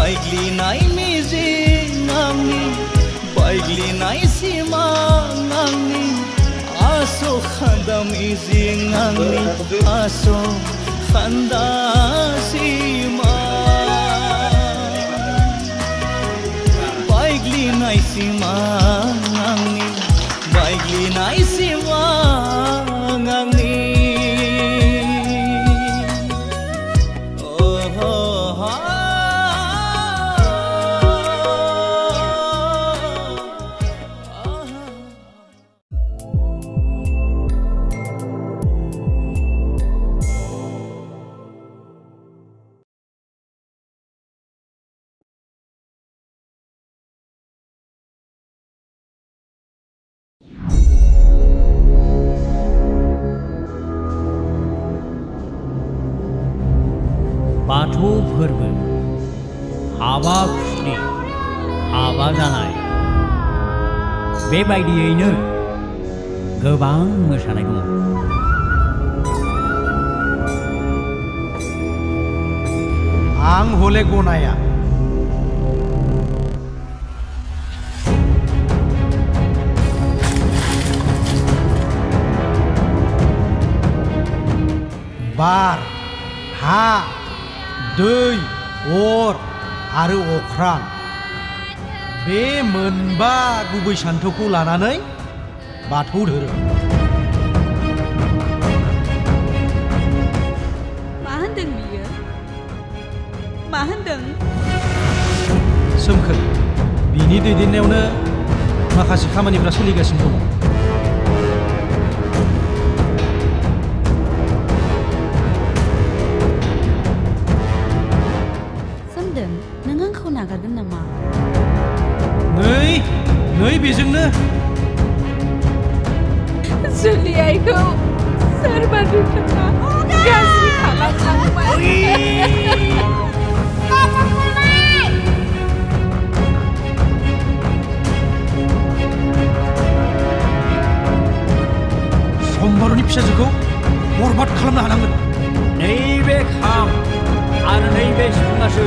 बायग्लिनाय मिजिं आंनि बायग्लिनाय सिमां आंनि आस' खान्दा मिजिं आंनि आस' खान्दा सिमां बायग्लिनाय सिमां आंनि बायग्लिनाय सिमां आंनि बाथौ फोरबो हाबा खुस्नि हाबा जानाय बेबायदियैनो गोबां मोसानाय दङ। आं हले गनाया बार हा दै अर आरो अख्रां बे मोनबा गुबै सान्थौखौ लानानै बाथौ धोरोम। मा होनदों बियो? मा होनदों? सोमखोर बिनि दैदेननायावनो माखासे खामानिफ्रा सोलिगासिनो दङ। नों आंखौ नागारगोन नामा? नै बेजोंनो जुलि आइखौ सोरबा दुथाङा गाज्रि खालामलांबाय। सम्बारुनि फिसाजोखौ बरबाद खालामनो हानांगोन। नैबे खाम आरो नैबे सिफुङासो